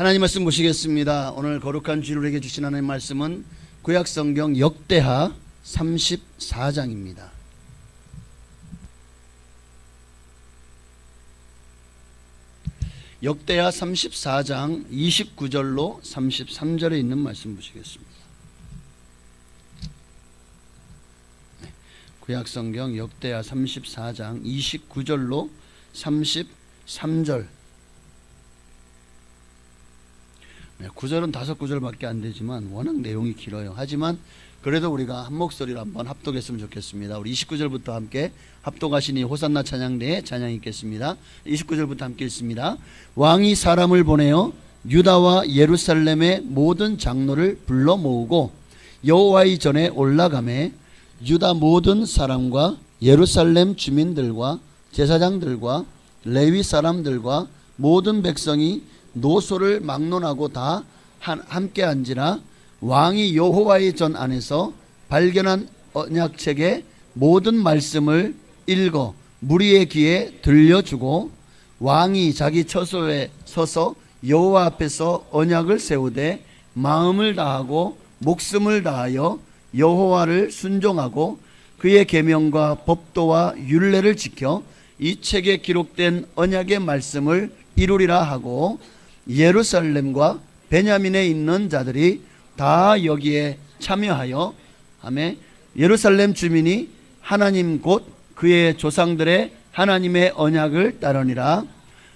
하나님 말씀 보시겠습니다. 오늘 거룩한 주일 우리에게 주신 하나님 말씀은 구약성경 역대하 34장입니다. 역대하 34장 29절로 33절에 있는 말씀 보시겠습니다. 구약성경 역대하 34장 29절로 33절. 구절은 5구절밖에 안 되지만 워낙 내용이 길어요. 하지만 그래도 우리가 한 목소리로 한번 합독했으면 좋겠습니다. 우리 29절부터 함께 합독하시니 호산나 찬양대에 찬양이 있겠습니다. 29절부터 함께 읽습니다. 왕이 사람을 보내어 유다와 예루살렘의 모든 장로를 불러 모으고 여호와의 전에 올라가매 유다 모든 사람과 예루살렘 주민들과 제사장들과 레위 사람들과 모든 백성이 노소를 막론하고 다 함께 앉으라. 왕이 여호와의 전 안에서 발견한 언약책의 모든 말씀을 읽어 무리의 귀에 들려주고 왕이 자기 처소에 서서 여호와 앞에서 언약을 세우되 마음을 다하고 목숨을 다하여 여호와를 순종하고 그의 계명과 법도와 율례를 지켜 이 책에 기록된 언약의 말씀을 이루리라 하고 예루살렘과 베냐민에 있는 자들이 다 여기에 참여하여 하며 예루살렘 주민이 하나님 곧 그의 조상들의 하나님의 언약을 따르니라.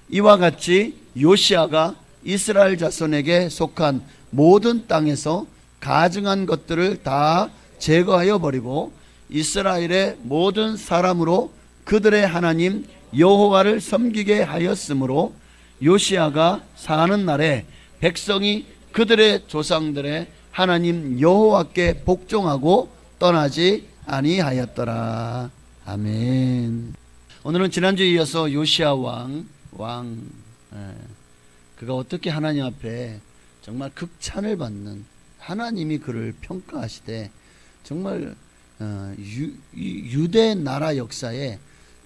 이와 같이 요시야가 이스라엘 자손에게 속한 모든 땅에서 가증한 것들을 다 제거하여 버리고 이스라엘의 모든 사람으로 그들의 하나님 여호와를 섬기게 하였으므로 요시야가 사는 날에 백성이 그들의 조상들의 하나님 여호와께 복종하고 떠나지 아니하였더라. 아멘. 오늘은 지난주에 이어서 요시야 왕 그가 어떻게 하나님 앞에 정말 극찬을 받는, 하나님이 그를 평가하시되 정말 유대 나라 역사에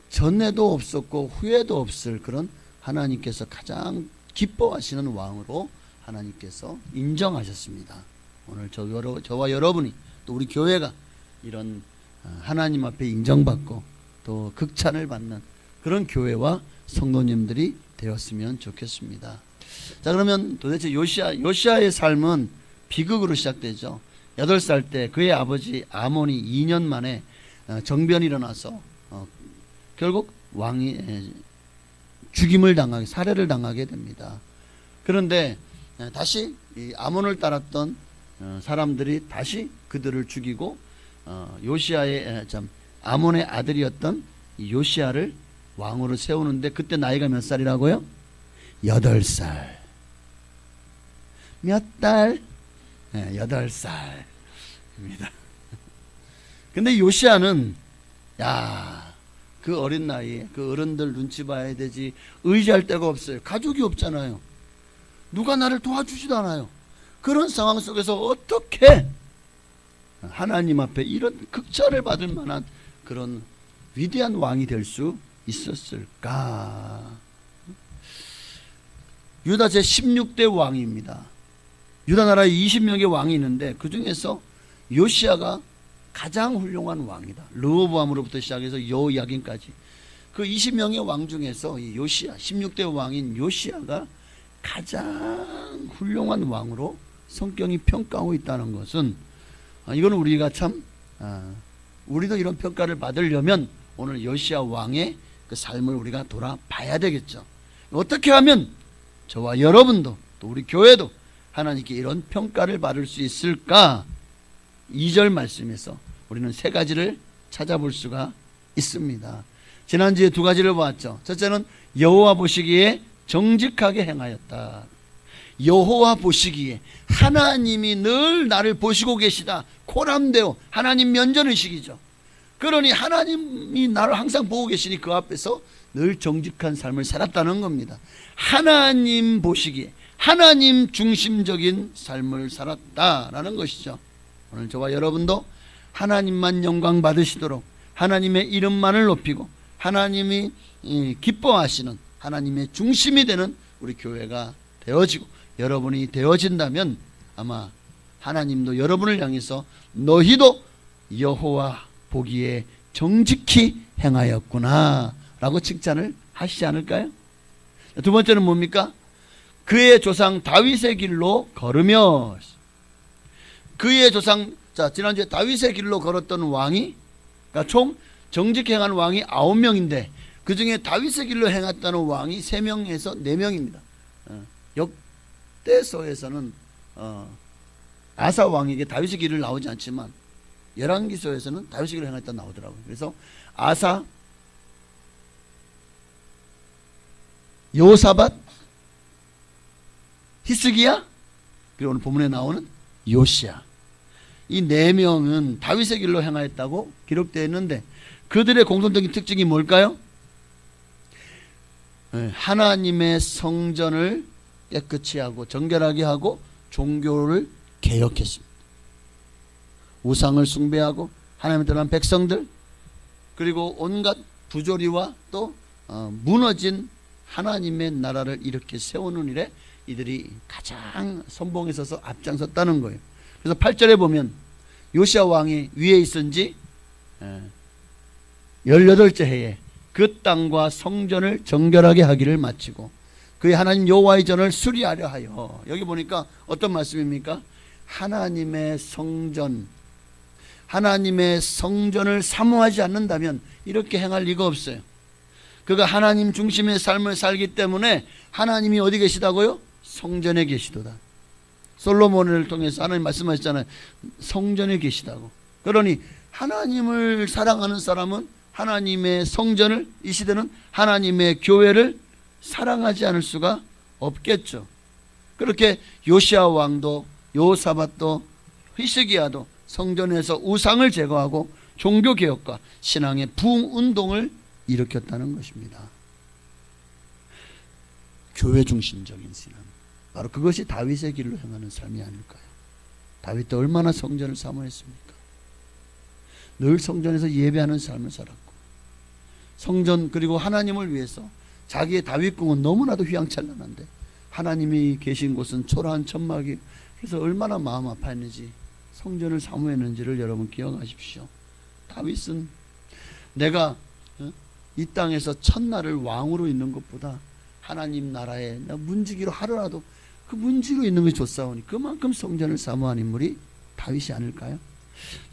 전에도 없었고 후에도 없을 그런 하나님께서 가장 기뻐하시는 왕으로 하나님께서 인정하셨습니다. 오늘 저와 여러분이 또 우리 교회가 이런 하나님 앞에 인정받고 또 극찬을 받는 그런 교회와 성도님들이 되었으면 좋겠습니다. 자, 그러면 도대체 요시야의 삶은 비극으로 시작되죠. 8살 때 그의 아버지 아몬이 2년 만에 정변이 일어나서 결국 왕이 죽임을 당하게, 살해를 당하게 됩니다. 그런데 다시 이 아몬을 따랐던 사람들이 다시 그들을 죽이고 아몬의 아들이었던 요시야를 왕으로 세우는데 그때 나이가 몇 살이라고요? 8살. 몇 달? 8살입니다. 근데 요시야는 그 어린 나이에 그 어른들 눈치 봐야 되지, 의지할 데가 없어요. 가족이 없잖아요. 누가 나를 도와주지도 않아요. 그런 상황 속에서 어떻게 하나님 앞에 이런 극찬을 받을 만한 그런 위대한 왕이 될 수 있었을까? 유다 제16대 왕입니다. 유다 나라에 20명의 왕이 있는데 그 중에서 요시야가 가장 훌륭한 왕이다. 르호보암으로부터 시작해서 여호야긴까지 그 20명의 왕 중에서 이 요시야, 16대 왕인 요시야가 가장 훌륭한 왕으로 성경이 평가하고 있다는 것은 이건 우리가 참 우리도 이런 평가를 받으려면 오늘 요시야 왕의 그 삶을 우리가 돌아봐야 되겠죠. 어떻게 하면 저와 여러분도 또 우리 교회도 하나님께 이런 평가를 받을 수 있을까? 2절 말씀에서 우리는 3가지를 찾아볼 수가 있습니다. 지난주에 2가지를 보았죠. 첫째는 여호와 보시기에 정직하게 행하였다. 여호와 보시기에 하나님이 늘 나를 보시고 계시다. 코람데오, 하나님 면전의식이죠. 그러니 하나님이 나를 항상 보고 계시니 그 앞에서 늘 정직한 삶을 살았다는 겁니다. 하나님 보시기에 하나님 중심적인 삶을 살았다라는 것이죠. 오늘 저와 여러분도 하나님만 영광 받으시도록 하나님의 이름만을 높이고 하나님이 기뻐하시는 하나님의 중심이 되는 우리 교회가 되어지고 여러분이 되어진다면 아마 하나님도 여러분을 향해서 너희도 여호와 보기에 정직히 행하였구나 라고 칭찬을 하시지 않을까요? 두 번째는 뭡니까? 그의 조상 다윗의 길로 걸으며. 그의 조상, 자, 지난주에 다윗의 길로 걸었던 왕이, 그러니까 총 정직히 행한 왕이 9명인데 그 중에 다윗의 길로 행했다는 왕이 3명에서 4명입니다. 역대서에서는 아사 왕에게 다윗의 길을 나오지 않지만 열왕기서에서는 다윗의 길을 행했다 나오더라고요. 그래서 아사, 여호사밧, 히스기야, 그리고 오늘 본문에 나오는 요시야. 이 4명은 다윗의 길로 행하였다고 기록되어 있는데 그들의 공통적인 특징이 뭘까요? 하나님의 성전을 깨끗이 하고 정결하게 하고 종교를 개혁했습니다. 우상을 숭배하고 하나님을 떠난 백성들, 그리고 온갖 부조리와 또 무너진 하나님의 나라를 이렇게 세우는 일에 이들이 가장 선봉에 서서 앞장섰다는 거예요. 그래서 8절에 보면 요시야 왕이 위에 있은 지 18째 해에 그 땅과 성전을 정결하게 하기를 마치고 그의 하나님 여호와의 전을 수리하려 하여. 여기 보니까 어떤 말씀입니까? 하나님의 성전을 사모하지 않는다면 이렇게 행할 리가 없어요. 그가 하나님 중심의 삶을 살기 때문에 하나님이 어디 계시다고요? 성전에 계시도다. 솔로몬을 통해서 하나님 말씀하셨잖아요. 성전에 계시다고. 그러니 하나님을 사랑하는 사람은 하나님의 성전을, 이 시대는 하나님의 교회를 사랑하지 않을 수가 없겠죠. 그렇게 요시야 왕도 여호사밧도 히스기야도 성전에서 우상을 제거하고 종교개혁과 신앙의 부흥운동을 일으켰다는 것입니다. 교회 중심적인 신앙, 바로 그것이 다윗의 길로 행하는 삶이 아닐까요? 다윗도 얼마나 성전을 사모했습니까? 늘 성전에서 예배하는 삶을 살았고, 성전 그리고 하나님을 위해서 자기의 다윗궁은 너무나도 휘황찬란한데 하나님이 계신 곳은 초라한 천막이, 그래서 얼마나 마음 아파했는지, 성전을 사모했는지를 여러분 기억하십시오. 다윗은 내가 이 땅에서 첫날을 왕으로 있는 것보다 하나님 나라에 문지기로 하루라도 그 문지로 있는 것이 좋사오니 그만큼 성전을 사모한 인물이 다윗이 아닐까요?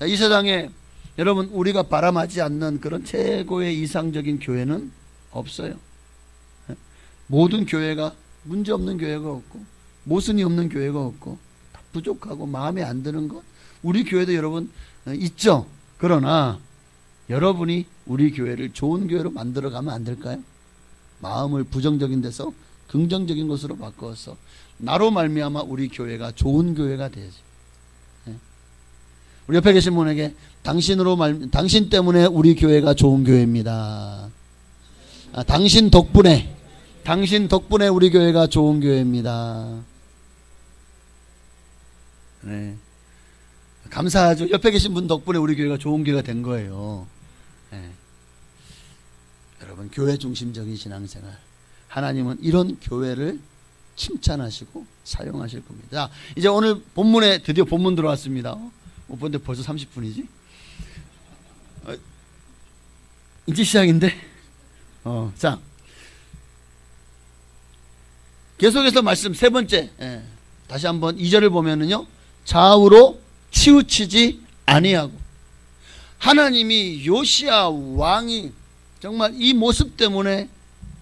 이 세상에 여러분 우리가 바람하지 않는 그런 최고의 이상적인 교회는 없어요. 모든 교회가 문제없는 교회가 없고 모순이 없는 교회가 없고 다 부족하고 마음에 안 드는 것, 우리 교회도 여러분 있죠. 그러나 여러분이 우리 교회를 좋은 교회로 만들어가면 안 될까요? 마음을 부정적인 데서 긍정적인 것으로 바꿔서 나로 말미암아 우리 교회가 좋은 교회가 되지. 우리 옆에 계신 분에게 당신 때문에 우리 교회가 좋은 교회입니다. 당신 덕분에 우리 교회가 좋은 교회입니다. 네. 감사하죠. 옆에 계신 분 덕분에 우리 교회가 좋은 교회가 된 거예요. 네. 여러분, 교회 중심적인 신앙생활, 하나님은 이런 교회를 칭찬하시고 사용하실 겁니다. 자, 이제 오늘 본문에 드디어 본문 들어왔습니다. 못 본데 벌써 30분이지? 이제 시작인데? 자, 계속해서 말씀 세 번째, 다시 한번 2절을 보면은요, 좌우로 치우치지 아니하고. 하나님이 요시야 왕이 정말 이 모습 때문에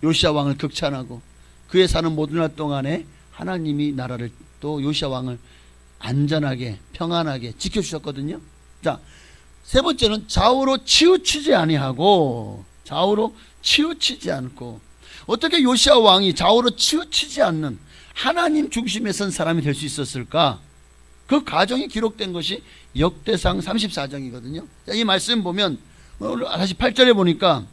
요시야 왕을 극찬하고 그의 사는 모든 날 동안에 하나님이 나라를 또 요시야 왕을 안전하게 평안하게 지켜주셨거든요. 자, 세 번째는 좌우로 치우치지 아니하고. 좌우로 치우치지 않고. 어떻게 요시야 왕이 좌우로 치우치지 않는 하나님 중심에 선 사람이 될 수 있었을까? 그 과정이 기록된 것이 역대상 34장이거든요. 자, 이 말씀 보면 오늘 다시 8절에 보니까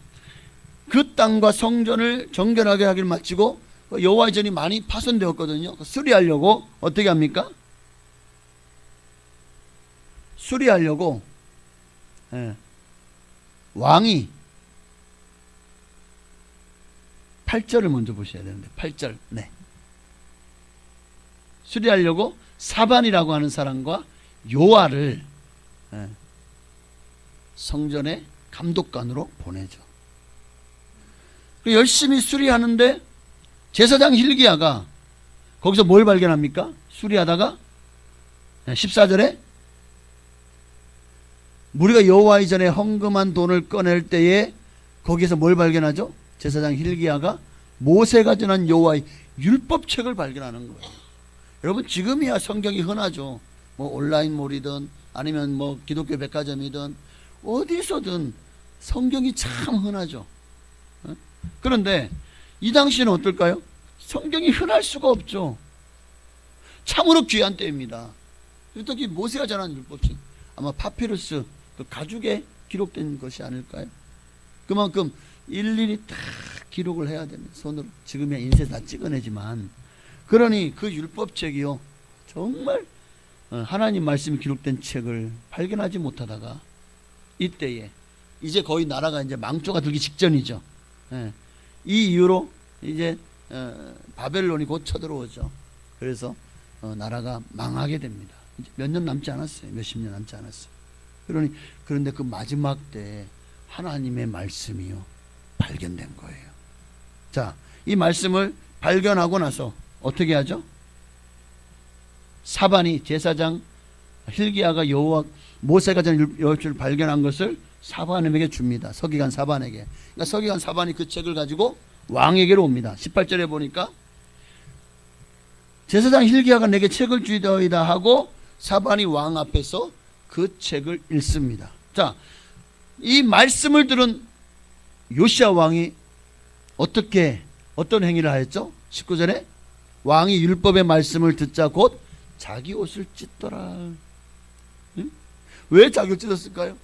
그 땅과 성전을 정결하게 하기를 마치고 여호와의 전이 많이 파손되었거든요. 수리하려고 어떻게 합니까? 수리하려고 왕이 8절을 먼저 보셔야 되는데 8절. 네. 수리하려고 사반이라고 하는 사람과 요아를 성전의 감독관으로 보내죠. 열심히 수리하는데 제사장 hil기야가 거기서 뭘 발견합니까? 수리하다가 14절에 우리가 여호와의 전에 헌금한 돈을 꺼낼 때에 거기에서 뭘 발견하죠? 제사장 hil기야가 모세가 전한 여호와의 율법책을 발견하는 거예요. 여러분, 지금이야 성경이 흔하죠. 뭐 온라인몰이든 아니면 뭐 기독교 백화점이든 어디서든 성경이 참 흔하죠. 그런데 이 당시에는 어떨까요? 성경이 흔할 수가 없죠. 참으로 귀한 때입니다. 특히 모세가 전한 율법책, 아마 파피루스 그 가죽에 기록된 것이 아닐까요? 그만큼 일일이 다 기록을 해야 됩니다. 손으로. 지금이야 인쇄 다 찍어내지만, 그러니 그 율법책이요 정말 하나님 말씀이 기록된 책을 발견하지 못하다가 이때에 이제 거의 나라가 이제 망조가 들기 직전이죠. 이 이후로 이제 바벨론이 곧 쳐들어오죠. 그래서 나라가 망하게 됩니다. 몇 년 남지 않았어요. 몇십 년 남지 않았어요. 그런데 그 마지막 때 하나님의 말씀이요 발견된 거예요. 자, 이 말씀을 발견하고 나서 어떻게 하죠? 사반이 제사장 hil기야가 모세가 전한 율법책을 발견한 것을 사반에게 줍니다. 서기관 사반에게. 그러니까 서기관 사반이 그 책을 가지고 왕에게로 옵니다. 18절에 보니까 제사장 hil기야가 내게 책을 주이더이다 하고 사반이 왕 앞에서 그 책을 읽습니다. 자, 이 말씀을 들은 요시야 왕이 어떤 행위를 하였죠? 19절에 왕이 율법의 말씀을 듣자 곧 자기 옷을 찢더라. 응? 왜 자기 옷을 찢었을까요?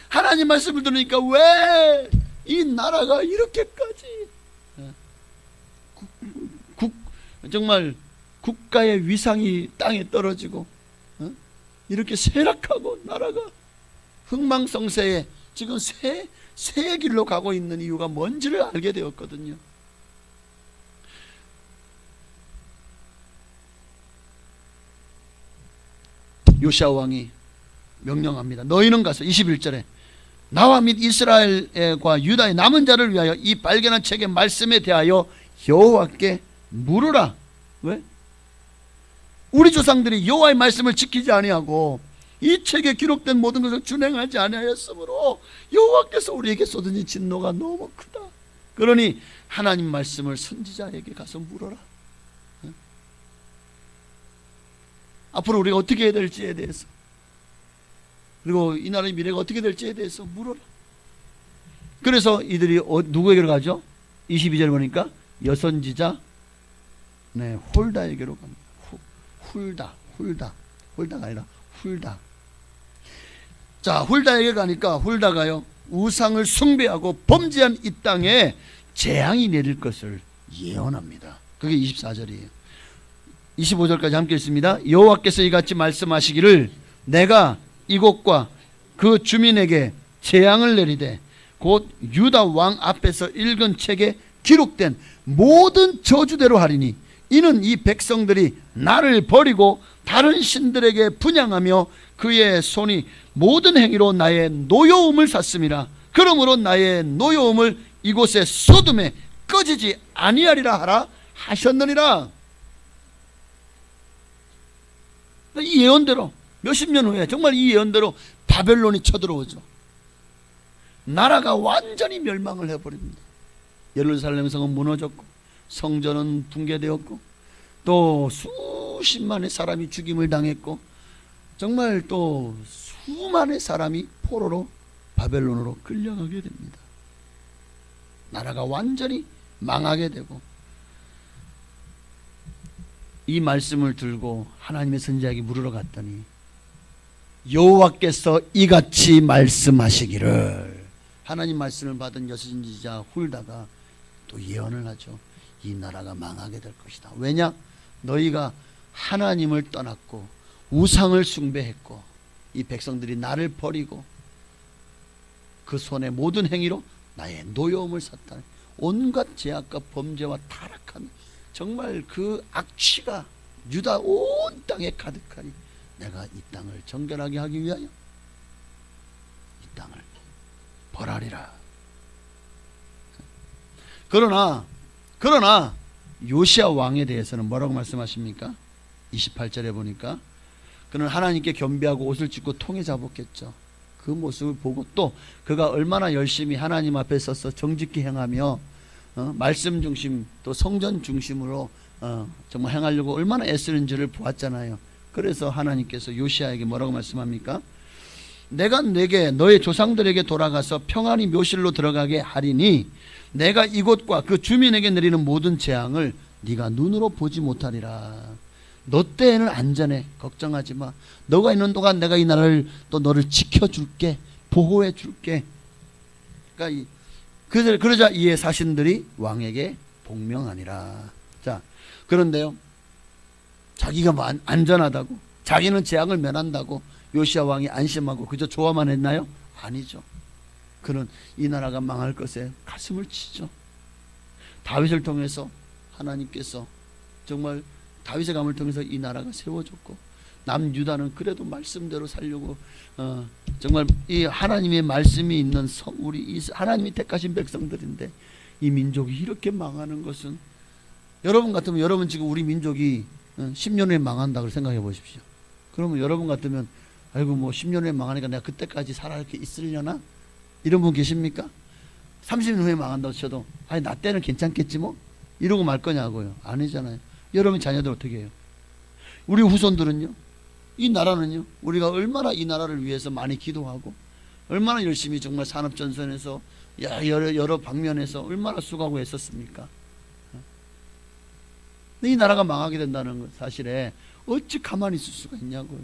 하나님 말씀을 들으니까 왜 이 나라가 이렇게까지 정말 국가의 위상이 땅에 떨어지고 이렇게 쇠락하고 나라가 흥망성쇠에 지금 새 길로 가고 있는 이유가 뭔지를 알게 되었거든요. 요시야 왕이 명령합니다. 너희는 가서 21절에 나와 및 이스라엘과 유다의 남은 자를 위하여 이 발견한 책의 말씀에 대하여 여호와께 물으라. 왜? 우리 조상들이 여호와의 말씀을 지키지 아니하고 이 책에 기록된 모든 것을 준행하지 아니하였으므로 여호와께서 우리에게 쏟으신 진노가 너무 크다. 그러니 하나님 말씀을 선지자에게 가서 물어라. 앞으로 우리가 어떻게 해야 될지에 대해서, 그리고 이 나라의 미래가 어떻게 될지에 대해서 물어라. 그래서 이들이 누구에게로 가죠? 22절 보니까 여선지자 홀다에게로 갑니다. 홀다가 아니라 훌다. 자, 훌다에게 가니까 훌다가요 우상을 숭배하고 범죄한 이 땅에 재앙이 내릴 것을 예언합니다. 그게 24절이에요. 25절까지 함께 읽습니다. 여호와께서 이같이 말씀하시기를 내가 이곳과 그 주민에게 재앙을 내리되 곧 유다 왕 앞에서 읽은 책에 기록된 모든 저주대로 하리니 이는 이 백성들이 나를 버리고 다른 신들에게 분향하며 그의 손이 모든 행위로 나의 노여움을 샀음이라. 그러므로 나의 노여움을 이곳에 쏟음에 꺼지지 아니하리라 하라 하셨느니라. 이 예언대로 몇십 년 후에 정말 이 예언대로 바벨론이 쳐들어오죠. 나라가 완전히 멸망을 해버립니다. 예루살렘 성은 무너졌고 성전은 붕괴되었고 또 수십만의 사람이 죽임을 당했고 정말 또 수만의 사람이 포로로 바벨론으로 끌려가게 됩니다. 나라가 완전히 망하게 되고, 이 말씀을 들고 하나님의 선지자에게 물으러 갔더니 여호와께서 이같이 말씀하시기를, 하나님 말씀을 받은 여선지자 훌다가 또 예언을 하죠. 이 나라가 망하게 될 것이다. 왜냐? 너희가 하나님을 떠났고 우상을 숭배했고 이 백성들이 나를 버리고 그 손의 모든 행위로 나의 노여움을 샀다. 온갖 죄악과 범죄와 타락한 정말 그 악취가 유다 온 땅에 가득하니 내가 이 땅을 정결하게 하기 위하여 이 땅을 벌하리라. 그러나 요시야 왕에 대해서는 뭐라고 말씀하십니까? 28절에 보니까 그는 하나님께 겸비하고 옷을 찢고 통에 잡았겠죠. 그 모습을 보고 또 그가 얼마나 열심히 하나님 앞에 서서 정직히 행하며 말씀 중심 또 성전 중심으로 정말 행하려고 얼마나 애쓰는지를 보았잖아요. 그래서 하나님께서 요시야에게 뭐라고 말씀합니까? 내가 내게 너의 조상들에게 돌아가서 평안히 묘실로 들어가게 하리니 내가 이곳과 그 주민에게 내리는 모든 재앙을 네가 눈으로 보지 못하리라. 너 때에는 안전해. 걱정하지 마. 너가 있는 동안 내가 이 나라를 또 너를 지켜줄게. 보호해줄게. 그러니까 그러자 이에 사신들이 왕에게 복명하니라. 자, 그런데요, 자기가 뭐 안전하다고, 자기는 재앙을 면한다고 요시야 왕이 안심하고 그저 좋아만 했나요? 아니죠. 그는 이 나라가 망할 것에 가슴을 치죠. 다윗을 통해서 하나님께서 정말 다윗의 감을 통해서 이 나라가 세워졌고, 남유다는 그래도 말씀대로 살려고 정말 이 하나님의 말씀이 있는 우리 이 하나님이 택하신 백성들인데 이 민족이 이렇게 망하는 것은, 여러분 같으면, 여러분 지금 우리 민족이 10년 후에 망한다고 생각해 보십시오. 그러면 여러분 같으면 아이고 뭐 10년 후에 망하니까 내가 그때까지 살아 이렇게 있으려나? 이런 분 계십니까? 30년 후에 망한다고 쳐도 아니 나 때는 괜찮겠지 뭐 이러고 말 거냐고요. 아니잖아요. 여러분 자녀들 어떻게 해요? 우리 후손들은요, 이 나라는요, 우리가 얼마나 이 나라를 위해서 많이 기도하고 얼마나 열심히 정말 산업전선에서 여러 방면에서 얼마나 수고하고 했었습니까? 이 나라가 망하게 된다는 것 사실에 어찌 가만히 있을 수가 있냐고요.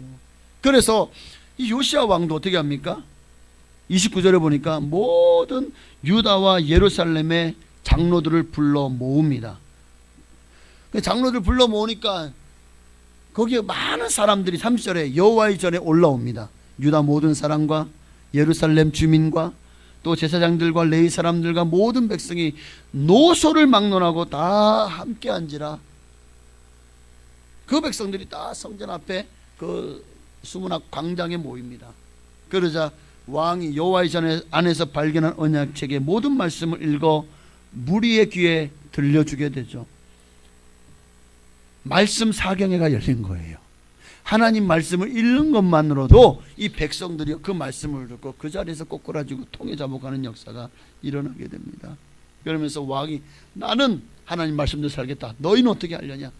그래서 이 요시야 왕도 어떻게 합니까? 29절에 보니까 모든 유다와 예루살렘의 장로들을 불러 모읍니다. 장로들 불러 모으니까 거기에 많은 사람들이 30절에 여호와의 전에 올라옵니다. 유다 모든 사람과 예루살렘 주민과 또 제사장들과 레위 사람들과 모든 백성이 노소를 막론하고 다 함께 앉으라. 그 백성들이 다 성전 앞에 그 수문학 광장에 모입니다. 그러자 왕이 여호와의 전 안에서 발견한 언약책의 모든 말씀을 읽어 무리의 귀에 들려주게 되죠. 말씀 사경회가 열린 거예요. 하나님 말씀을 읽는 것만으로도 이 백성들이 그 말씀을 듣고 그 자리에서 꼬꾸라지고 통에 잡아가는 역사가 일어나게 됩니다. 그러면서 왕이 나는 하나님 말씀대로 살겠다. 너희는 어떻게 하려냐?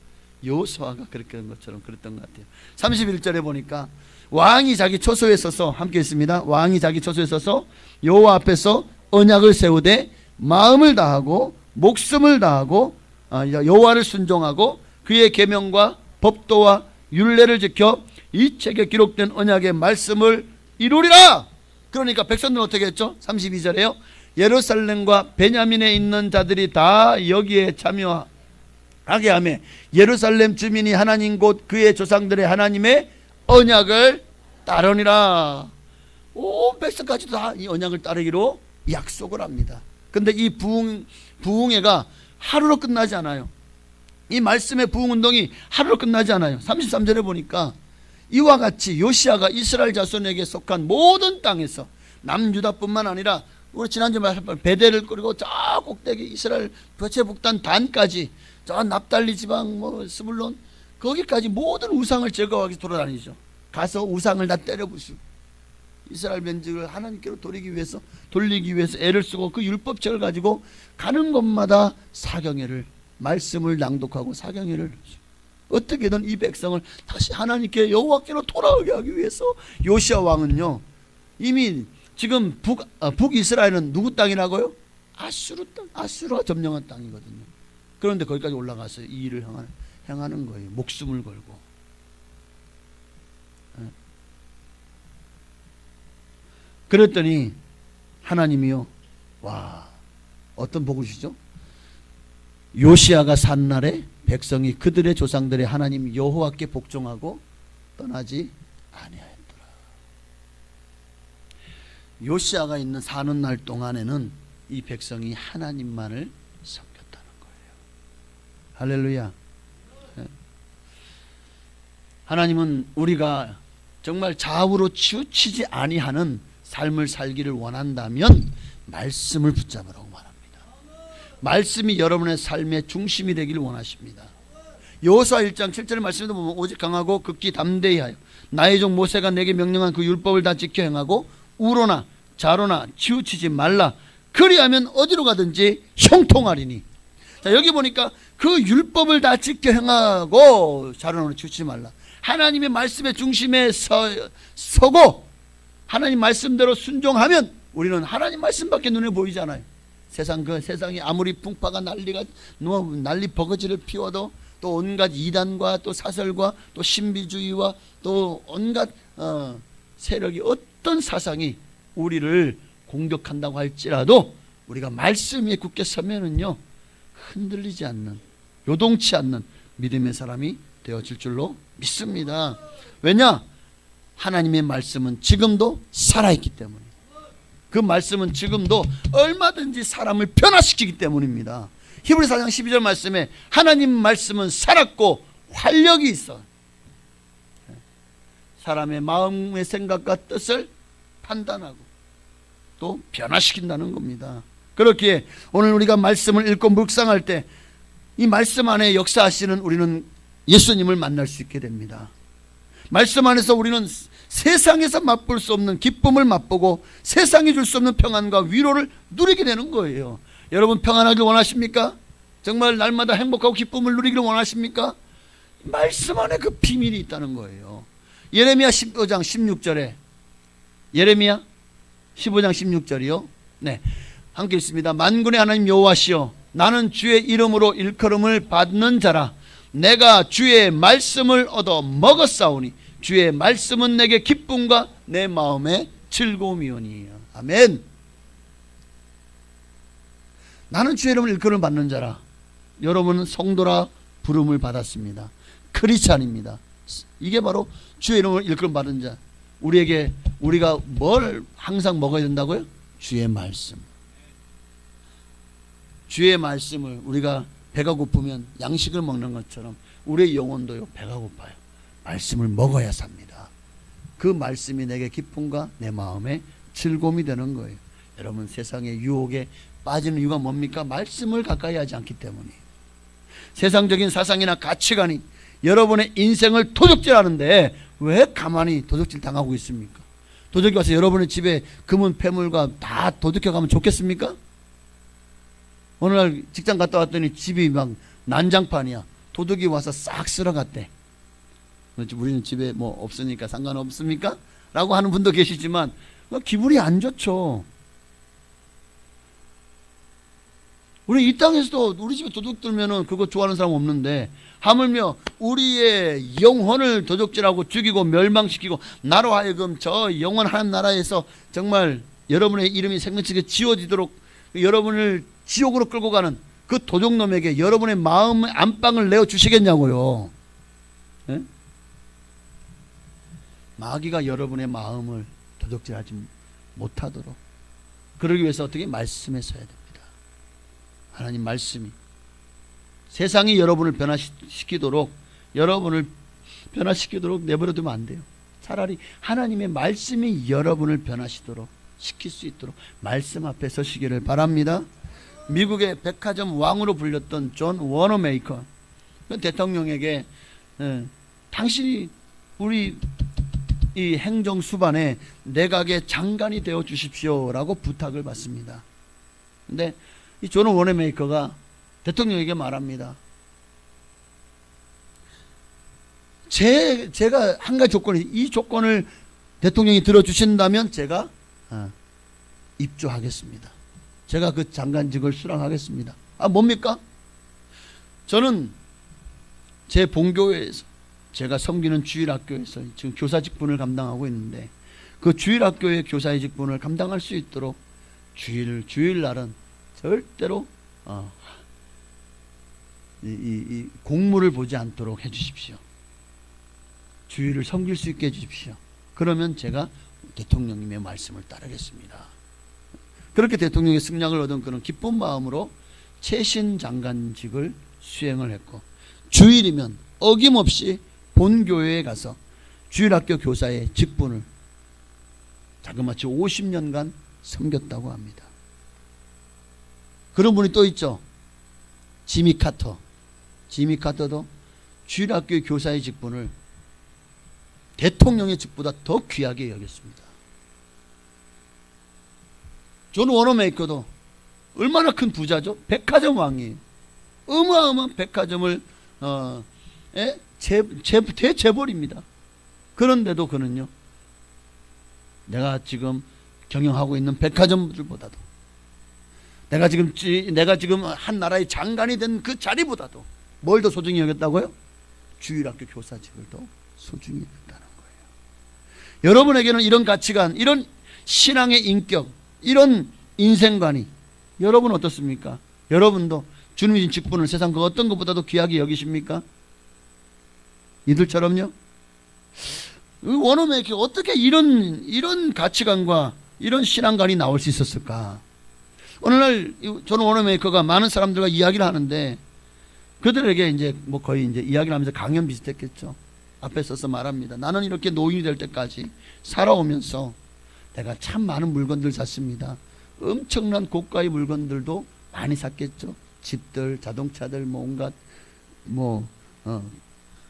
여호수아가 그렇게 한 것처럼 그랬던 것 같아요. 31절에 보니까 왕이 자기 처소에 서서, 함께 있습니다. 왕이 자기 처소에 서서 여호와 앞에서 언약을 세우되 마음을 다하고 목숨을 다하고 여호와를 순종하고 그의 계명과 법도와 율례를 지켜 이 책에 기록된 언약의 말씀을 이루리라. 그러니까 백성들은 어떻게 했죠? 32절에요. 예루살렘과 베냐민에 있는 자들이 다 여기에 참여하게 하며 예루살렘 주민이 하나님 곧 그의 조상들의 하나님의 언약을 따르니라. 온 백성까지도 다 이 언약을 따르기로 약속을 합니다. 근데 이 부흥회가 하루로 끝나지 않아요. 이 말씀의 부흥운동이 하루로 끝나지 않아요. 33절에 보니까 이와 같이 요시야가 이스라엘 자손에게 속한 모든 땅에서 남유다뿐만 아니라 우리 지난주에 말했던 베델을 끌고 저 꼭대기 이스라엘 북단 단까지 저 납달리 지방 스불론 거기까지 모든 우상을 제거하기 위해서 돌아다니죠. 가서 우상을 다 때려 부수고 이스라엘 민족을 하나님께로 돌리기 위해서 애를 쓰고 그 율법책을 가지고 가는 곳마다 사경회를, 말씀을 낭독하고 사경회를, 어떻게든 이 백성을 다시 하나님께 여호와께로 돌아오게 하기 위해서 요시야 왕은요, 이미 지금 북이스라엘은 누구 땅이라고요? 아수르 땅, 아수르가 점령한 땅이거든요. 그런데 거기까지 올라가서 이 일을 행하는 거예요. 목숨을 걸고. 그랬더니 하나님이요, 와, 어떤 복을 주시죠? 요시야가 산 날에 백성이 그들의 조상들의 하나님 여호와께 복종하고 떠나지 아니하였더라. 요시야가 사는 날 동안에는 이 백성이 하나님만을 섬겼다는 거예요. 할렐루야. 하나님은 우리가 정말 좌우로 치우치지 아니하는 삶을 살기를 원한다면 말씀을 붙잡으라고 말합니다. 말씀이 여러분의 삶의 중심이 되기를 원하십니다. 여호수아 1장 7절의 말씀에도 보면 오직 강하고 극히 담대히 하여 나의 종 모세가 내게 명령한 그 율법을 다 지켜 행하고 우로나 좌로나 치우치지 말라. 그리하면 어디로 가든지 형통하리니. 자, 여기 보니까 그 율법을 다 지켜 행하고 좌로나 치우치지 말라. 하나님의 말씀의 중심에 서고 하나님 말씀대로 순종하면 우리는 하나님 말씀밖에 눈에 보이잖아요. 세상이 아무리 풍파가 난리 버거지를 피워도 또 온갖 이단과 또 사설과 또 신비주의와 또 온갖 세력이 어떤 사상이 우리를 공격한다고 할지라도 우리가 말씀 위에 굳게 서면은요 흔들리지 않는, 요동치 않는 믿음의 사람이 되어질 줄로 믿습니다. 왜냐? 하나님의 말씀은 지금도 살아있기 때문에, 그 말씀은 지금도 얼마든지 사람을 변화시키기 때문입니다. 히브리 4장 12절 말씀에 하나님 말씀은 살았고 활력이 있어 사람의 마음의 생각과 뜻을 판단하고 또 변화시킨다는 겁니다. 그렇기에 오늘 우리가 말씀을 읽고 묵상할 때 이 말씀 안에 역사하시는 우리는 예수님을 만날 수 있게 됩니다. 말씀 안에서 우리는 세상에서 맛볼 수 없는 기쁨을 맛보고 세상이 줄 수 없는 평안과 위로를 누리게 되는 거예요. 여러분 평안하길 원하십니까? 정말 날마다 행복하고 기쁨을 누리기를 원하십니까? 말씀 안에 그 비밀이 있다는 거예요. 예레미야 15장 16절에 예레미야 15장 16절이요. 네, 함께 읽습니다. 만군의 하나님 여호와시여 나는 주의 이름으로 일컬음을 받는 자라. 내가 주의 말씀을 얻어 먹었사오니 주의 말씀은 내게 기쁨과 내 마음의 즐거움이오니. 아멘. 나는 주의 이름을 일컬음을 받는 자라. 여러분은 성도라 부름을 받았습니다. 크리스찬입니다. 이게 바로 주의 이름을 일컬음 받은 자. 우리가 뭘 항상 먹어야 된다고요? 주의 말씀. 주의 말씀을 우리가 배가 고프면 양식을 먹는 것처럼 우리의 영혼도요 배가 고파요. 말씀을 먹어야 삽니다. 그 말씀이 내게 기쁨과 내 마음의 즐거움이 되는 거예요. 여러분 세상의 유혹에 빠지는 이유가 뭡니까? 말씀을 가까이 하지 않기 때문이에요. 세상적인 사상이나 가치관이 여러분의 인생을 도적질하는데 왜 가만히 도적질 당하고 있습니까? 도적이 와서 여러분의 집에 금은 패물과 다 도둑혀가면 좋겠습니까? 어느 날 직장 갔다 왔더니 집이 막 난장판이야. 도둑이 와서 싹 쓸어갔대. 우리는 집에 뭐 없으니까 상관없습니까? 라고 하는 분도 계시지만 기분이 안 좋죠. 우리 이 땅에서도 우리 집에 도둑 들면은 그거 좋아하는 사람 없는데 하물며 우리의 영혼을 도둑질하고 죽이고 멸망시키고 나로 하여금 저 영원한 나라에서 정말 여러분의 이름이 생명책에 지워지도록 여러분을 지옥으로 끌고 가는 그 도둑놈에게 여러분의 마음의 안방을 내어주시겠냐고요. 네? 마귀가 여러분의 마음을 도둑질하지 못하도록 그러기 위해서 어떻게 말씀에 서야 됩니다. 하나님 말씀이 세상이 여러분을 변화시키도록 내버려두면 안 돼요. 차라리 하나님의 말씀이 여러분을 변화시도록 시킬 수 있도록 말씀 앞에 서시기를 바랍니다. 미국의 백화점 왕으로 불렸던 존 워너메이커 대통령에게 당신이 우리 이 행정 수반의 내각의 장관이 되어 주십시오라고 부탁을 받습니다. 근데 이 존 워너메이커가 대통령에게 말합니다. 제가 한 가지 조건이 이 조건을 대통령이 들어주신다면 제가 입주하겠습니다. 제가 그 장관직을 수락하겠습니다. 뭡니까? 저는 제 본교회에서 제가 섬기는 주일학교에서 지금 교사직분을 감당하고 있는데 그 주일학교의 교사의 직분을 감당할 수 있도록 주일날은 절대로 이 공무를 보지 않도록 해주십시오. 주일을 섬길 수 있게 해주십시오. 그러면 제가 대통령님의 말씀을 따르겠습니다. 그렇게 대통령의 승낙을 얻은 그런 기쁜 마음으로 최신 장관직을 수행을 했고 주일이면 어김없이 본교회에 가서 주일학교 교사의 직분을 자그마치 50년간 섬겼다고 합니다. 그런 분이 또 있죠. 지미 카터. 지미 카터도 주일학교 교사의 직분을 대통령의 직보다 더 귀하게 여겼습니다. 존 워너메이커도 얼마나 큰 부자죠. 백화점 왕이에요. 어마어마한 백화점을 대재벌입니다. 그런데도 그는요, 내가 지금 경영하고 있는 백화점들보다도, 내가 지금 한 나라의 장관이 된 그 자리보다도 뭘 더 소중히 여겼다고요? 주일학교 교사직을 더 소중히 여겼다는 거예요. 여러분에게는 이런 가치관, 이런 신앙의 인격, 이런 인생관이 여러분 어떻습니까? 여러분도 주님이 준 직분을 세상 그 어떤 것보다도 귀하게 여기십니까? 이들처럼요? 원어메이커 어떻게 이런 가치관과 이런 신앙관이 나올 수 있었을까? 오늘날 존 워너메이커가 많은 사람들과 이야기를 하는데 그들에게 이제 뭐 거의 이제 이야기를 하면서 강연 비슷했겠죠. 앞에 서서 말합니다. 나는 이렇게 노인이 될 때까지 살아오면서 내가 참 많은 물건들 샀습니다. 엄청난 고가의 물건들도 많이 샀겠죠. 집들, 자동차들, 뭐 온갖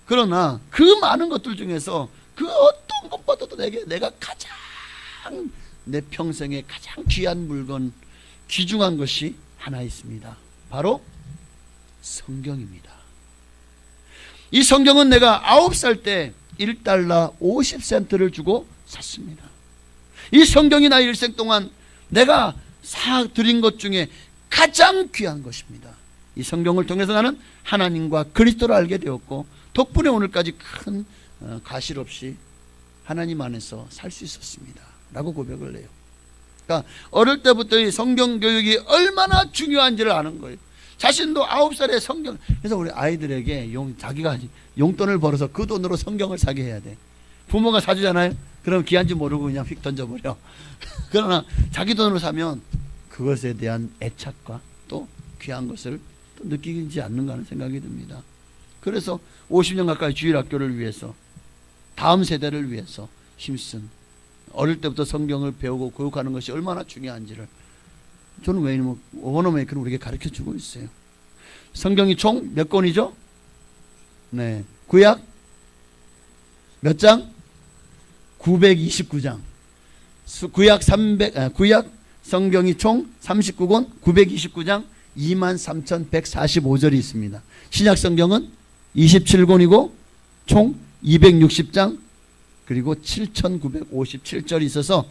그러나 그 많은 것들 중에서 그 어떤 것보다도 내가 가장 내 평생에 가장 귀한 물건, 귀중한 것이 하나 있습니다. 바로 성경입니다. 이 성경은 내가 9살 때 1달러 50센트를 주고 샀습니다. 이 성경이 나의 일생 동안 내가 사드린 것 중에 가장 귀한 것입니다. 이 성경을 통해서 나는 하나님과 그리스도를 알게 되었고 덕분에 오늘까지 큰 과실 없이 하나님 안에서 살 수 있었습니다. 라고 고백을 해요. 그러니까 어릴 때부터 이 성경 교육이 얼마나 중요한지를 아는 거예요. 자신도 9살에 성경, 그래서 우리 아이들에게 자기가 용돈을 벌어서 그 돈으로 성경을 사게 해야 돼. 부모가 사주잖아요. 그럼 귀한지 모르고 그냥 휙 던져버려. 그러나 자기 돈으로 사면 그것에 대한 애착과 또 귀한 것을 또 느끼지 않는가 하는 생각이 듭니다. 그래서 50년 가까이 주일학교를 위해서, 다음 세대를 위해서 힘쓴, 어릴 때부터 성경을 배우고 교육하는 것이 얼마나 중요한지를 저는 워너메이커는 우리에게 가르쳐주고 있어요. 성경이 총 몇 권이죠? 네, 구약 몇 장? 929장. 구약 성경이 총 39권 929장 23,145절이 있습니다. 신약 성경은 27권이고 총 260장 그리고 7,957절이 있어서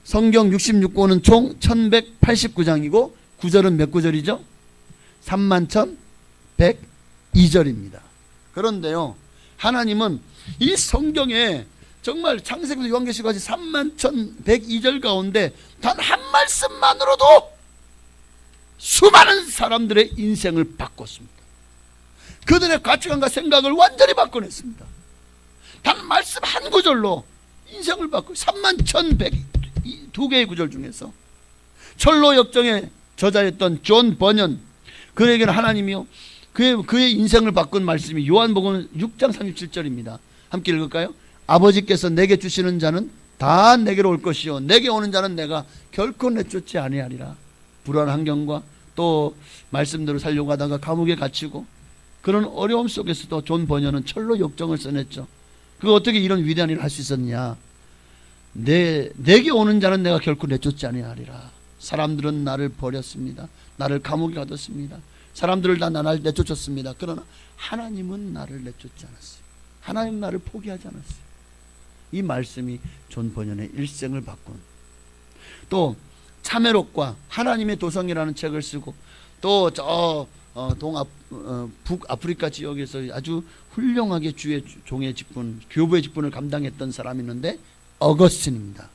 성경 66권은 총 1,189장이고 구절은 몇 구절이죠? 31,102절입니다. 그런데요, 하나님은 이 성경에 정말 창세기부터 요한계시록까지 31,102절 가운데 단 한 말씀만으로도 수많은 사람들의 인생을 바꿨습니다. 그들의 가치관과 생각을 완전히 바꿔냈습니다. 단 말씀 한 구절로 인생을 바꾸고 31,102개의 구절 중에서 철로 역정의 저자였던 존 버년, 그에게는 하나님이요 그의 인생을 바꾼 말씀이 요한복음 6장 37절입니다. 함께 읽을까요? 아버지께서 내게 주시는 자는 다 내게로 올 것이요 내게 오는 자는 내가 결코 내쫓지 아니하리라. 불안한 환경과 또 말씀대로 살려고 하다가 감옥에 갇히고 그런 어려움 속에서도 존 버년은 철로 역정을 써냈죠. 그거 어떻게 이런 위대한 일을 할 수 있었냐? 내게 오는 자는 내가 결코 내쫓지 아니하리라. 사람들은 나를 버렸습니다. 나를 감옥에 가뒀습니다. 사람들을 다 나를 내쫓았습니다. 그러나 하나님은 나를 내쫓지 않았어요. 하나님 나를 포기하지 않았어요. 이 말씀이 존 버년의 일생을 바꾼, 또 참회록과 하나님의 도성이라는 책을 쓰고 또 북아프리카 지역에서 아주 훌륭하게 주의 종의 직분, 교부의 직분을 감당했던 사람이 있는데 어거스틴입니다.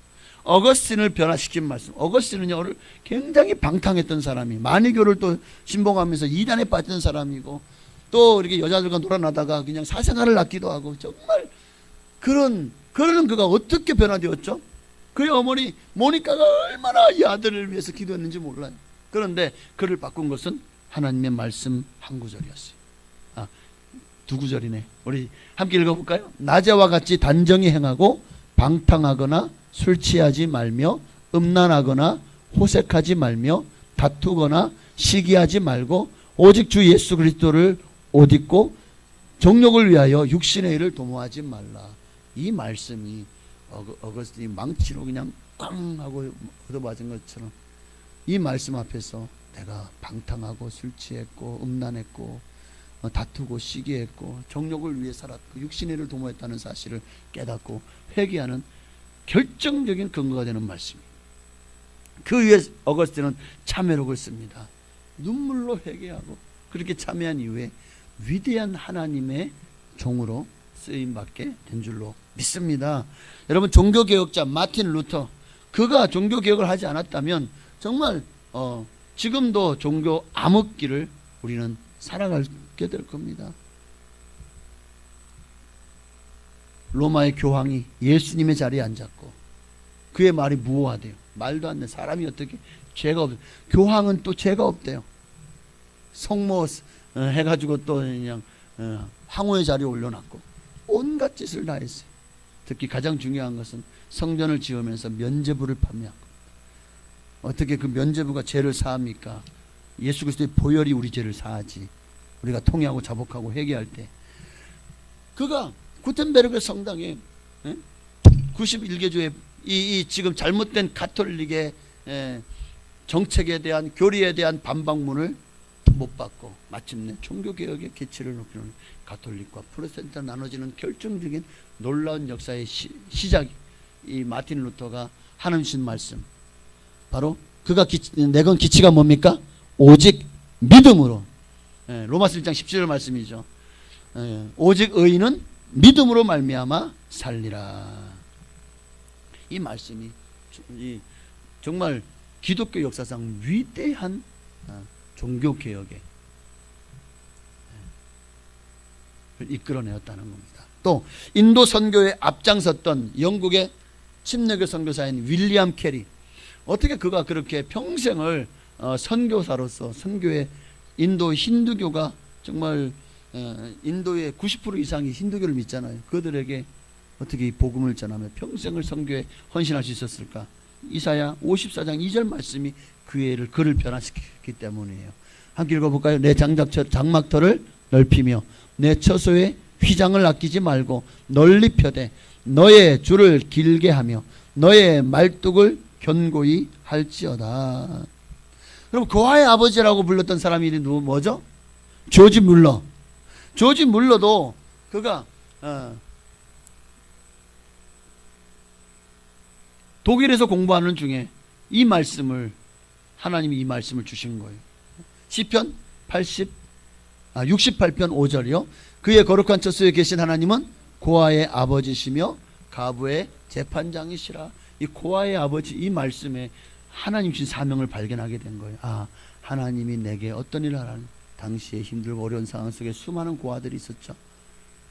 어거스틴을 변화시킨 말씀. 어거스틴은요 굉장히 방탕했던 사람이, 만이교를 또 신봉하면서 이단에 빠진 사람이고 또 이렇게 여자들과 놀아나다가 그냥 사생활을 낳기도 하고 정말 그런 그가 어떻게 변화되었죠? 그의 어머니 모니카가 얼마나 이 아들을 위해서 기도했는지 몰라요. 그런데 그를 바꾼 것은 하나님의 말씀 한 구절이었어요. 두 구절이네. 우리 함께 읽어볼까요? 낮에와 같이 단정히 행하고 방탕하거나 술 취하지 말며 음란하거나 호색하지 말며 다투거나 시기하지 말고 오직 주 예수 그리스도를 옷 입고 정욕을 위하여 육신의 일을 도모하지 말라. 이 말씀이 어거스틴이 망치로 그냥 꽝 하고 얻어맞은 것처럼 이 말씀 앞에서 내가 방탕하고 술 취했고 음란했고 다투고 시기했고 정욕을 위해 살았고 육신의 일을 도모했다는 사실을 깨닫고 회개하는 결정적인 근거가 되는 말씀입니다. 그 위에 어거스틴은 참회록을 씁니다. 눈물로 회개하고 그렇게 참회한 이후에 위대한 하나님의 종으로 쓰임받게 된 줄로 믿습니다. 여러분, 종교개혁자 마틴 루터, 그가 종교개혁을 하지 않았다면 정말 지금도 종교 암흑기를 우리는 살아가게 될 겁니다. 로마의 교황이 예수님의 자리에 앉았고 그의 말이 무효하대요. 말도 안 돼. 사람이 어떻게 죄가 없어요. 교황은 또 죄가 없대요. 성모 해가지고 또 그냥 황후의 자리에 올려놨고 온갖 짓을 다 했어요. 특히 가장 중요한 것은 성전을 지으면서 면죄부를 판매한 겁니다. 어떻게 그 면죄부가 죄를 사합니까? 예수 그리스도의 보혈이 우리 죄를 사하지. 우리가 통회하고 자복하고 회개할 때 그가 구텐베르그 성당에 91개조의 이 지금 잘못된 가톨릭의 정책에 대한 교리에 대한 반박문을 못 받고 마침내 종교개혁의 개체를 높이는 가톨릭과 프로테스탄트 나눠지는 결정적인 놀라운 역사의 시작, 이 마틴 루터가 하나님 주신 말씀, 바로 그가 내건 기치가 뭡니까? 오직 믿음으로. 로마서 1장 17절 말씀이죠. 오직 의인은 믿음으로 말미암아 살리라. 이 말씀이 정말 기독교 역사상 위대한 종교개혁에 이끌어내었다는 겁니다. 또 인도 선교에 앞장섰던 영국의 침례교 선교사인 윌리엄 캐리, 어떻게 그가 그렇게 평생을 선교사로서 선교의 인도 힌두교가 정말 인도의 90% 이상이 힌두교를 믿잖아요. 그들에게 어떻게 이 복음을 전하며 평생을 선교에 헌신할 수 있었을까? 이사야 54장 2절 말씀이 그를 변화시켰기 때문이에요. 함께 읽어볼까요? 내 장막터를 넓히며 내 처소에 휘장을 아끼지 말고 널리 펴되 너의 줄을 길게 하며 너의 말뚝을 견고히 할지어다. 그럼 고아의 아버지라고 불렀던 사람이 뭐죠? 조지 물러. 조지 물러도 그가 독일에서 공부하는 중에 이 말씀을, 하나님이 이 말씀을 주신 거예요. 시편 68편 5절이요. 그의 거룩한 처소에 계신 하나님은 고아의 아버지시며 가부의 재판장이시라. 이 고아의 아버지, 이 말씀에 하나님 주신 사명을 발견하게 된 거예요. 아, 하나님이 내게 어떤 일을 하라는. 당시에 힘들고 어려운 상황 속에 수많은 고아들이 있었죠.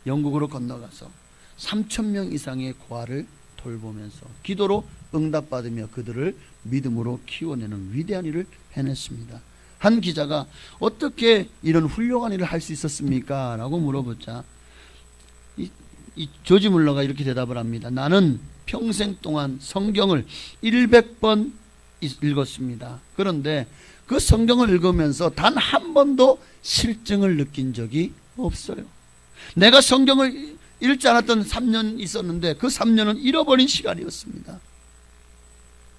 영국으로 건너가서 3,000명 이상의 고아를 돌보면서 기도로 응답받으며 그들을 믿음으로 키워내는 위대한 일을 해냈습니다. 한 기자가 어떻게 이런 훌륭한 일을 할 수 있었습니까? 라고 물어보자 이 조지 물러가 이렇게 대답을 합니다. 나는 평생 동안 성경을 100번 읽었습니다. 그런데 그 성경을 읽으면서 단 한 번도 실증을 느낀 적이 없어요. 내가 성경을 읽지 않았던 3년 있었는데 그 3년은 잃어버린 시간이었습니다.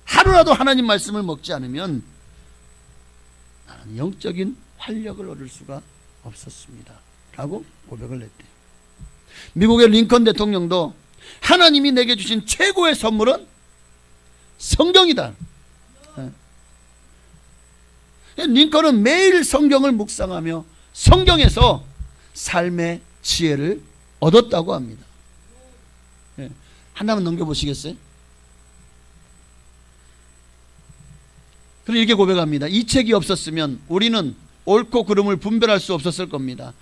하루라도 하나님 말씀을 먹지 않으면 나는 영적인 활력을 얻을 수가 없었습니다. 라고 고백을 했대요. 미국의 링컨 대통령도 하나님이 내게 주신 최고의 선물은 성경이다. 링컨은 매일 성경을 묵상하며 성경에서 삶의 지혜를 얻었다고 합니다. 하나만 넘겨보시겠어요? 그리고 이렇게 고백합니다. 이 책이 없었으면 우리는 옳고 그름을 분별할 수 없었을 겁니다.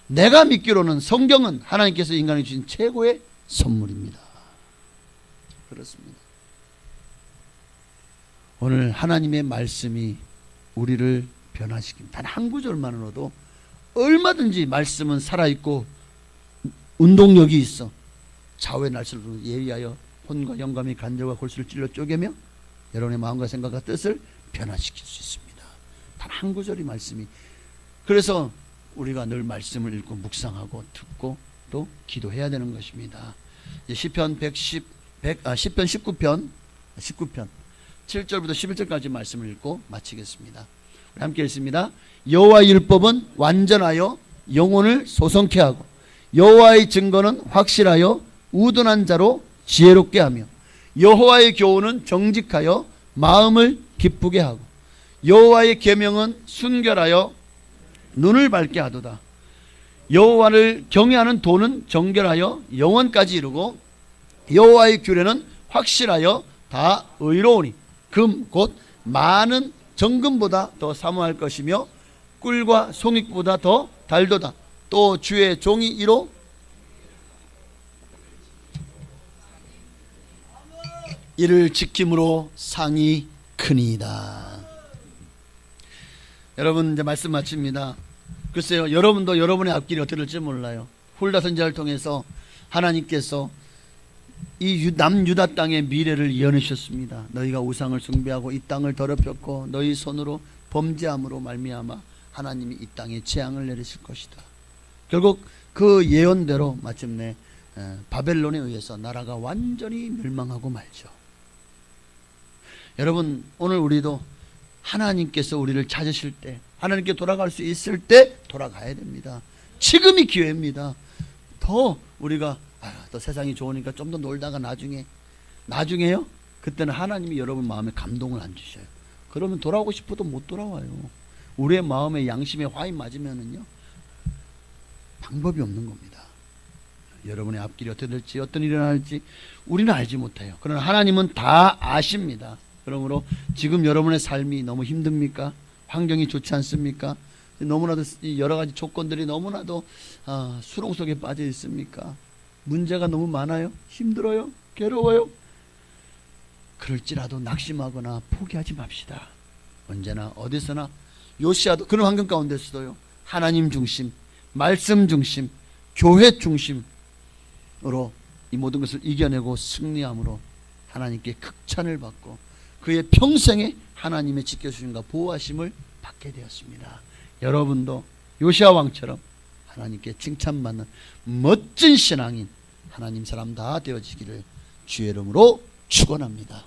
내가 믿기로는 성경은 하나님께서 인간에게 주신 최고의 선물입니다. 그렇습니다. 오늘 하나님의 말씀이 우리를 변화시킵니다. 단 한 구절만으로도 얼마든지 말씀은 살아있고 운동력이 있어. 좌우의 날설로 예리하여 혼과 영감이 간절과 골수를 찔러 쪼개며 여러분의 마음과 생각과 뜻을 변화시킬 수 있습니다. 단 한 구절이 말씀이. 그래서 우리가 늘 말씀을 읽고 묵상하고 듣고 또 기도해야 되는 것입니다. 시편 19편 7절부터 11절까지 말씀을 읽고 마치겠습니다. 우리 함께 읽습니다. 여호와의 율법은 완전하여 영혼을 소성케 하고 여호와의 증거는 확실하여 우둔한 자로 지혜롭게 하며 여호와의 교훈은 정직하여 마음을 기쁘게 하고 여호와의 계명은 순결하여 눈을 밝게 하도다. 여호와를 경외하는 도는 정결하여 영원까지 이르고 여호와의 규례는 확실하여 다 의로우니 금 곧 많은 정금보다 더 사모할 것이며 꿀과 송이보다 더 달도다. 또 주의 종이 이로 이를 지킴으로 상이 크니이다. 여러분 이제 말씀 마칩니다. 글쎄요, 여러분도 여러분의 앞길이 어떻게 될지 몰라요. 훌다 선지자를 통해서 하나님께서 이 남유다 땅의 미래를 예언하셨습니다. 너희가 우상을 숭배하고 이 땅을 더럽혔고 너희 손으로 범죄함으로 말미암아 하나님이 이 땅에 재앙을 내리실 것이다. 결국 그 예언대로 마침내 바벨론에 의해서 나라가 완전히 멸망하고 말죠. 여러분, 오늘 우리도 하나님께서 우리를 찾으실 때, 하나님께 돌아갈 수 있을 때 돌아가야 됩니다. 지금이 기회입니다. 더 우리가 더 세상이 좋으니까 좀 더 놀다가 나중에요? 그때는 하나님이 여러분 마음에 감동을 안 주셔요. 그러면 돌아오고 싶어도 못 돌아와요. 우리의 마음에 양심에 화인 맞으면은요 방법이 없는 겁니다. 여러분의 앞길이 어떻게 될지 어떤 일이 일어날지 우리는 알지 못해요. 그러나 하나님은 다 아십니다. 그러므로 지금 여러분의 삶이 너무 힘듭니까? 환경이 좋지 않습니까? 너무나도 여러 가지 조건들이 너무나도 수렁 속에 빠져 있습니까? 문제가 너무 많아요? 힘들어요? 괴로워요? 그럴지라도 낙심하거나 포기하지 맙시다. 언제나 어디서나 요시아도 그런 환경 가운데서도요 하나님 중심, 말씀 중심, 교회 중심으로 이 모든 것을 이겨내고 승리함으로 하나님께 극찬을 받고 그의 평생에 하나님의 지켜주심과 보호하심을 받게 되었습니다. 여러분도 요시아 왕처럼 하나님께 칭찬받는 멋진 신앙인 하나님 사람 다 되어지기를 주의 이름으로 축원합니다.